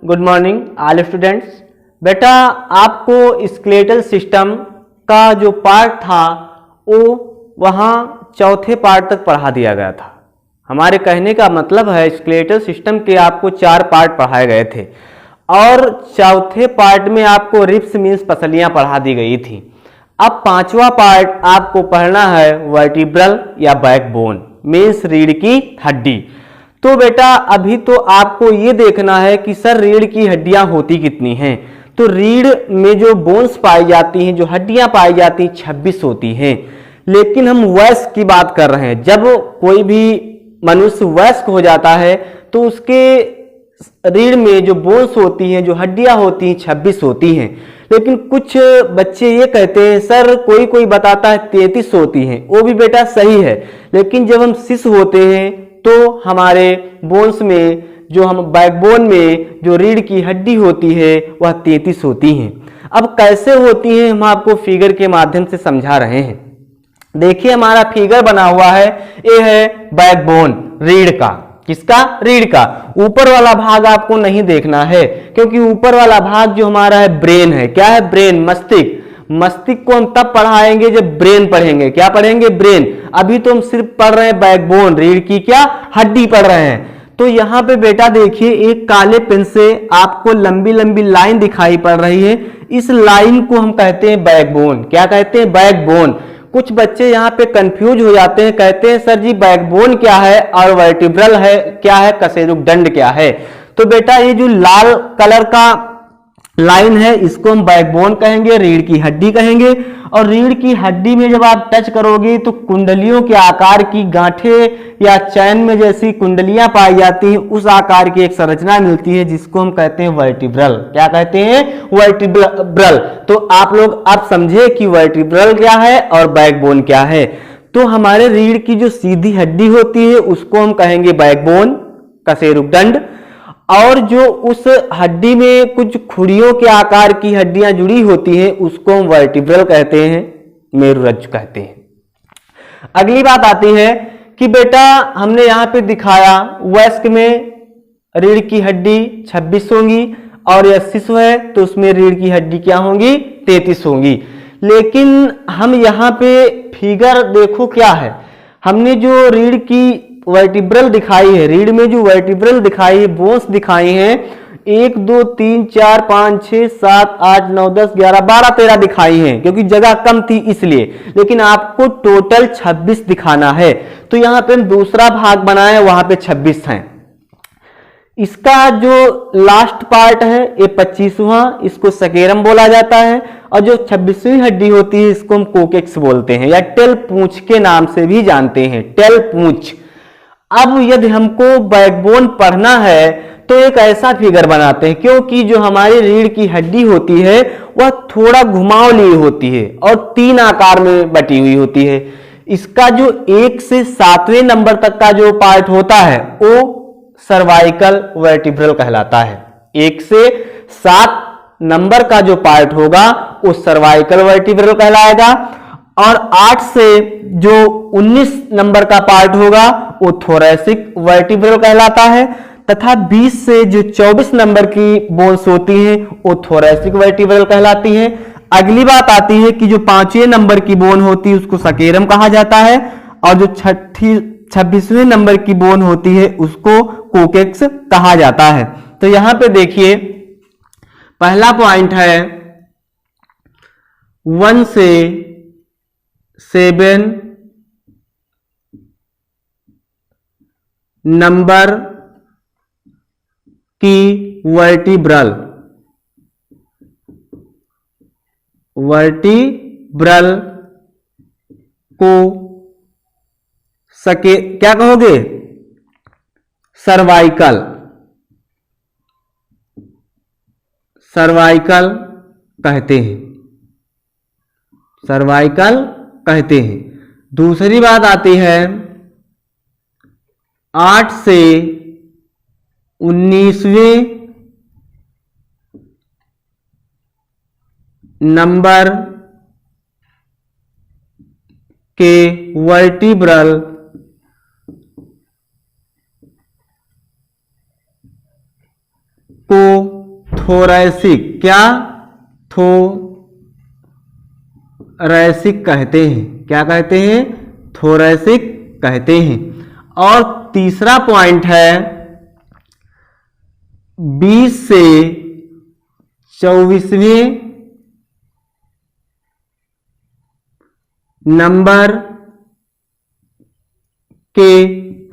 Good morning all students. बेटा आपको skeletal system का जो पार्ट था वो वहाँ चौथे पार्ट तक पढ़ा दिया गया था। हमारे कहने का मतलब है स्केलेटल सिस्टम के आपको 4 पार्ट पढ़ाए गए थे और चौथे पार्ट में आपको रिब्स मीन्स पसलियाँ पढ़ा दी गई थी। अब 5वां पार्ट आपको पढ़ना है वर्टिब्रल या बैकबोन मीन्स रीढ़ की हड्डी। तो बेटा अभी तो आपको ये देखना है कि सर रीढ़ की हड्डियां होती कितनी हैं। तो रीढ़ में जो बोन्स पाई जाती हैं, जो हड्डियां पाई जाती हैं 26 होती हैं। लेकिन हम वयस्क की बात कर रहे हैं। जब कोई भी मनुष्य वयस्क हो जाता है तो उसके रीढ़ में जो बोन्स होती हैं, जो हड्डियां होती हैं 26 होती हैं। लेकिन कुछ बच्चे ये कहते हैं सर कोई बताता है 33 होती हैं। वो भी बेटा सही है, लेकिन जब हम शिशु होते हैं तो हमारे बोन्स में जो हम बैकबोन में जो रीढ़ की हड्डी होती है वह 33 होती हैं। अब कैसे होती हैं हम आपको फिगर के माध्यम से समझा रहे हैं। देखिए हमारा फिगर बना हुआ है, ये है बैकबोन रीढ़ का। किसका? रीढ़ का। ऊपर वाला भाग आपको नहीं देखना है क्योंकि ऊपर वाला भाग जो हमारा है ब्रेन है। क्या है? ब्रेन, मस्तिष्क। मस्तिष्क को हम तब पढ़ाएंगे जब ब्रेन पढ़ेंगे। क्या पढ़ेंगे? ब्रेन। अभी तो हम सिर्फ पढ़ रहे हैं बैकबोन, रीढ़ की क्या हड्डी पढ़ रहे हैं। तो यहाँ पे बेटा देखिए एक काले पेन से आपको लंबी लंबी लाइन दिखाई पड़ रही है। इस लाइन को हम कहते हैं बैकबोन। क्या कहते हैं? बैकबोन। कुछ बच्चे यहाँ पे कंफ्यूज हो जाते हैं, कहते हैं सर जी बैकबोन क्या है और वर्टिब्रल है क्या है, कशेरुकदंड क्या है। तो बेटा ये जो लाल कलर का लाइन है इसको हम बैकबोन कहेंगे, रीढ़ की हड्डी कहेंगे। और रीढ़ की हड्डी में जब आप टच करोगे तो कुंडलियों के आकार की गांठें या चैन में जैसी कुंडलियां पाई जाती हैं, उस आकार की एक संरचना मिलती है जिसको हम कहते हैं वर्टिब्रल। क्या कहते हैं? वर्टिब्रल। तो आप लोग अब समझे कि वर्टिब्रल क्या है और बैकबोन क्या है। तो हमारे रीढ़ की जो सीधी हड्डी होती है उसको हम कहेंगे बैकबोन, कशेरुकदंड। और जो उस हड्डी में कुछ खुड़ियों के आकार की हड्डियां जुड़ी होती हैं उसको हम वर्टिब्रल कहते हैं, मेरुरज्जु कहते हैं। अगली बात आती है कि बेटा हमने यहां पे दिखाया वयस्क में रीढ़ की हड्डी 26 होंगी और यह शिशु है तो उसमें रीढ़ की हड्डी क्या होंगी? 33 होंगी। लेकिन हम यहाँ पे फिगर देखो क्या है, हमने जो रीढ़ की वर्टिब्रल दिखाई है, रीढ़ में जो वर्टिब्रल दिखाई है, बोन्स दिखाई हैं 1 2 3 4 5 6 7 8 9 10 11 12 13 दिखाई हैं क्योंकि जगह कम थी इसलिए। लेकिन आपको टोटल 26 दिखाना है। तो यहाँ पे दूसरा भाग बनाए वहां पे 26 हैं। इसका जो लास्ट पार्ट है ये 25वां, इसको सकेरम बोला जाता है। और जो 26वीं हड्डी होती है इसको हम कोकेक्स बोलते हैं या टेल पूंछ के नाम से भी जानते हैं, टेल पूंछ। अब यदि हमको बैकबोन पढ़ना है तो एक ऐसा फिगर बनाते हैं, क्योंकि जो हमारी रीढ़ की हड्डी होती है वह थोड़ा घुमाव लिए होती है और 3 आकार में बटी हुई होती है। इसका जो 1 से 7वें नंबर तक का जो पार्ट होता है वो सर्वाइकल वर्टिब्रल कहलाता है। 1 से 7 नंबर का जो पार्ट होगा वो सर्वाइकल वर्टिब्रल कहलाएगा और 8 से जो 19 नंबर का पार्ट होगा वो थोरैसिक वर्टिब्रल कहलाता है तथा 20 से जो 24 नंबर की बोन्स होती हैं वो थोरैसिक वर्टिब्रल कहलाती हैं। अगली बात आती है कि जो 5वें नंबर की बोन होती है उसको सकेरम कहा जाता है और जो 26वें नंबर की बोन होती है उसको कोकेक्स कहा जाता है। तो यहां पे देखिए पहला पॉइंट है 1 से 7 नंबर की वर्टिब्रल को क्या कहोगे? सर्वाइकल कहते हैं, सर्वाइकल कहते हैं। दूसरी बात आती है 8 से 19वें नंबर के वर्टिब्रल को थोरैसिक, क्या थोरैसिक कहते हैं, क्या कहते हैं, थोरैसिक कहते हैं। और तीसरा पॉइंट है 20 से 24वें नंबर के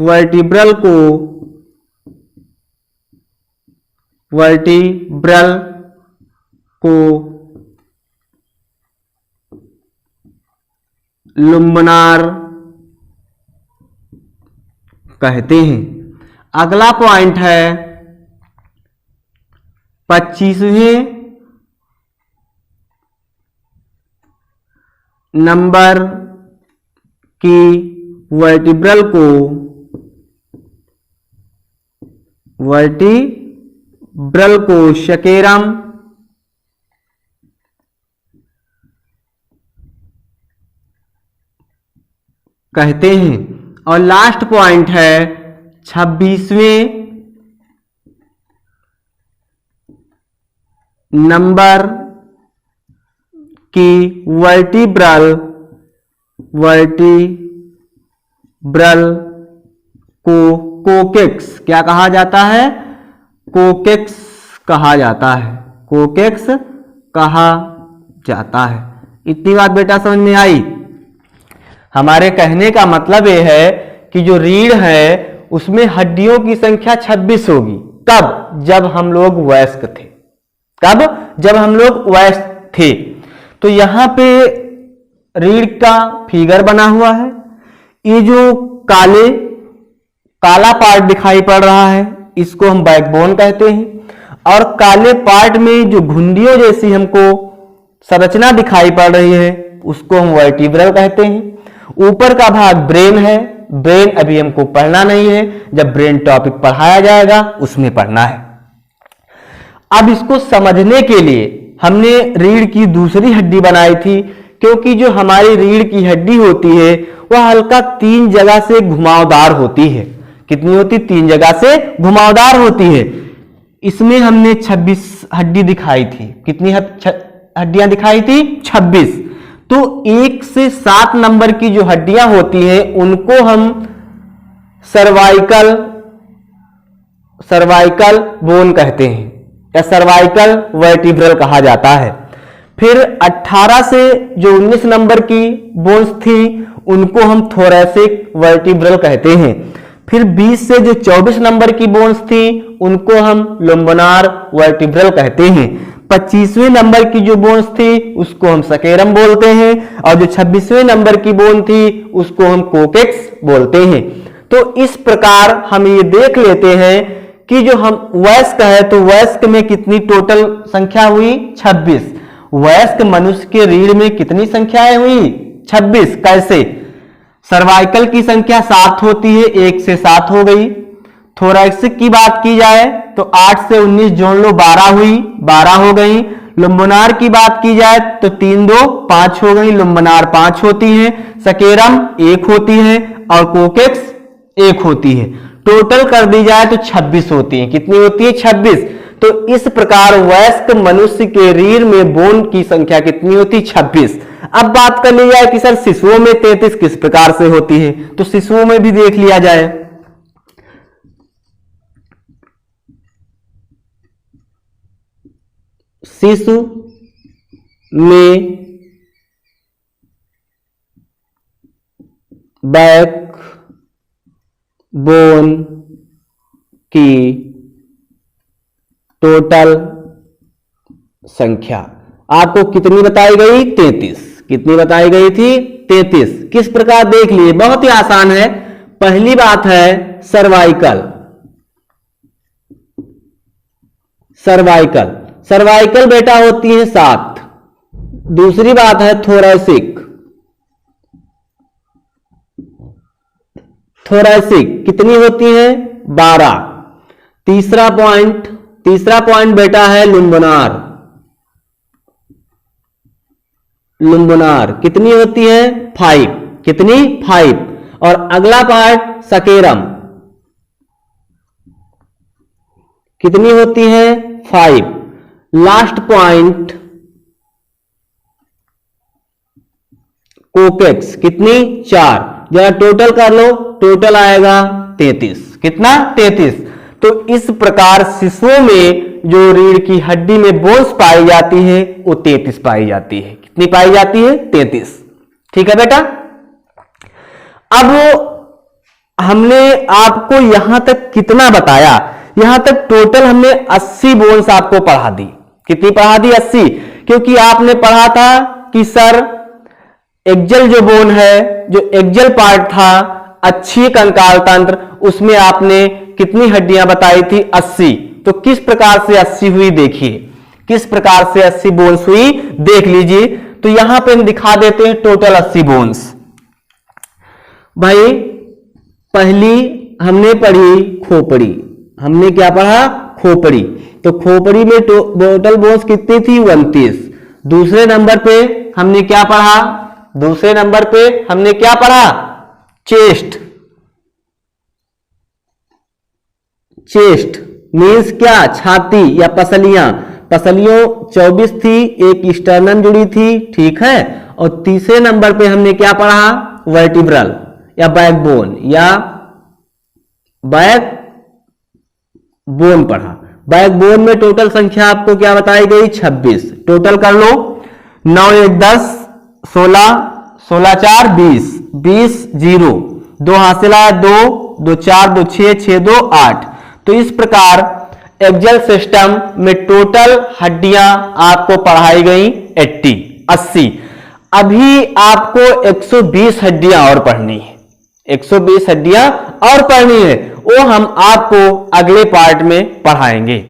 वर्टिब्रल को लुम्बनार कहते हैं। अगला पॉइंट है 25वें नंबर की वर्टिब्रल को शकेरम कहते हैं। और लास्ट पॉइंट है 26वें नंबर की वर्टिब्रल को कोकेक्स क्या कहा जाता है, कोकेक्स कहा जाता है, कोकेक्स कहा जाता है। इतनी बात बेटा समझ में आई। हमारे कहने का मतलब यह है कि जो रीढ़ है उसमें हड्डियों की संख्या 26 होगी। कब? जब हम लोग वयस्क थे। कब? जब हम लोग वयस्क थे। तो यहां पे रीढ़ का फिगर बना हुआ है। ये जो काला पार्ट दिखाई पड़ रहा है इसको हम बैकबोन कहते हैं। और काले पार्ट में जो घुंडियों जैसी हमको संरचना दिखाई पड़ रही है उसको हम वर्टिब्रल कहते हैं। ऊपर का भाग ब्रेन है। ब्रेन अभी हमको पढ़ना नहीं है, जब ब्रेन टॉपिक पढ़ाया जाएगा उसमें पढ़ना है। अब इसको समझने के लिए हमने रीढ़ की दूसरी हड्डी बनाई थी, क्योंकि जो हमारी रीढ़ की हड्डी होती है वह हल्का 3 जगह से घुमावदार होती है। कितनी होती? 3 जगह से घुमावदार होती है। इसमें हमने 26 हड्डी दिखाई थी। कितनी हड्डियां दिखाई थी? 26। तो 1 से 7 नंबर की जो हड्डियां होती हैं उनको हम सर्वाइकल बोन कहते हैं या सर्वाइकल वर्टिब्रल कहा जाता है। फिर 18 से जो 19 नंबर की बोन्स थी उनको हम थोरैसिक वर्टिब्रल कहते हैं। फिर 20 से जो 24 नंबर की बोन्स थी उनको हम लुम्बनार वर्टिब्रल कहते हैं। 25वें नंबर की जो बोन्स थी उसको हम सकेरम बोलते हैं। और जो 26वें नंबर की बोन थी उसको हम कोकेक्स बोलते हैं। तो इस प्रकार हम ये देख लेते हैं कि जो हम वयस्क है तो वयस्क में कितनी टोटल संख्या हुई? 26। वयस्क मनुष्य के रीढ़ में कितनी संख्याएं हुई? 26। कैसे? सर्वाइकल की संख्या 7 होती है, 1 से 7 हो गई। थोरैसिक की बात की जाए तो 8 से 19 जोड़ लो 12 हुई, 12 हो गई। लुम्बनार की बात की जाए तो 3 2 5 हो गई, लुम्बनार 5 होती है। सकेरम 1 होती है और कोकेक्स 1 होती है। टोटल कर दी जाए तो 26 होती है। कितनी होती है? 26। तो इस प्रकार वयस्क मनुष्य के रीढ़ में बोन की संख्या कितनी होती? 26। अब बात कर ली जाए कि सर शिशुओं में 33 किस प्रकार से होती है, तो शिशुओं में भी देख लिया जाए। शिशु में बैक बोन की टोटल संख्या आपको कितनी बताई गई? 33। कितनी बताई गई थी? 33। किस प्रकार देख लिए? बहुत ही आसान है। पहली बात है सर्वाइकल। सर्वाइकल सर्वाइकल बेटा होती है 7। दूसरी बात है थोरैसिक। थोरैसिक कितनी होती है? 12। तीसरा पॉइंट बेटा है लुम्बनार। लुम्बनार कितनी होती है? 5। कितनी? 5। और अगला पार्ट सकेरम कितनी होती है? 5। लास्ट पॉइंट कोकेक्स कितनी 4, जरा टोटल कर लो, टोटल आएगा 33। कितना 33। तो इस प्रकार शिशुओं में जो रीढ़ की हड्डी में बोन्स पाई जाती है वो 33 पाई जाती है। कितनी पाई जाती है 33। ठीक है बेटा। अब हमने आपको यहां तक कितना बताया, यहां तक टोटल हमने 80 बोन्स आपको पढ़ा दी। कितनी पढ़ा दी 80, क्योंकि आपने पढ़ा था कि सर एक्जल जो बोन है, जो एक्जल पार्ट था अच्छी कंकाल तंत्र, उसमें आपने कितनी हड्डियां बताई थी 80। तो किस प्रकार से 80 हुई देखिए, किस प्रकार से 80 बोन्स हुई देख लीजिए। तो यहां पे हम दिखा देते हैं टोटल 80 बोन्स। भाई पहली हमने पढ़ी खोपड़ी, हमने क्या पढ़ा खोपड़ी। तो खोपड़ी में टोटल बोन्स कितनी थी 29। दूसरे नंबर पे हमने क्या पढ़ा, दूसरे नंबर पे हमने क्या पढ़ा चेस्ट। चेस्ट मीन्स क्या छाती या पसलियां, पसलियों 24 थी, एक स्टर्नम जुड़ी थी। ठीक है। और तीसरे नंबर पे हमने क्या पढ़ा वर्टिब्रल या बैकबोन या बैक बोन पढ़ा। बैकबोन में टोटल संख्या आपको क्या बताई गई 26। टोटल कर लो 9 1 10 16 16 4 20 20 0 2 हासिल 2 2 4 2 6 6 2 8। तो इस प्रकार एक्जल सिस्टम में टोटल हड्डियां आपको पढ़ाई गई 80। अभी आपको 120 हड्डियां और पढ़नी है, 120 हड्डियां और पढ़नी है, वो हम आपको अगले पार्ट में पढ़ाएंगे।